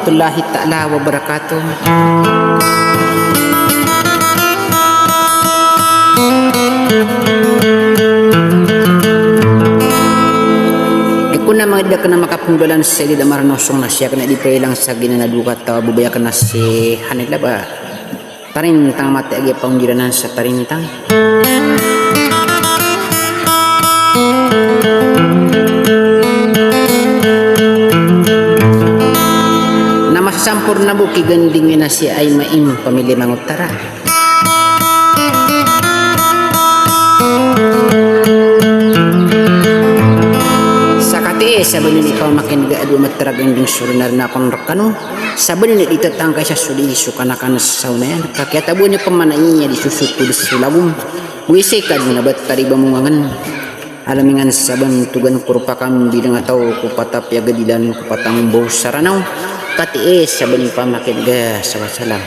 warahmatullahi ta'ala wabarakatuh. Kung na mga ka na makapunggalan sa Elida Marnosong na siya kana di pa ilang sa ginanadukat bubaya ka na si Hanila ba tarintang mati agi panggiranan sa tarintang na masasampur na buki ganding na siya ay maim pamilya mangutara. Sabi ni ikaw makinga adu mataragang ding surinar na akong rakano. Sabi ni dito tangkay sa suliso kanakan sa sauna yan. Kakitabo niya pamanayin niya di susuko di sulawong. Buwisay ka din nabat tariba mo ngangan. Alamingan saban tugan kurupakam bilang ataw kupatap ya gadilan kupatang bow saranaw. Katiis sabi ni pamakinga sa wasalam.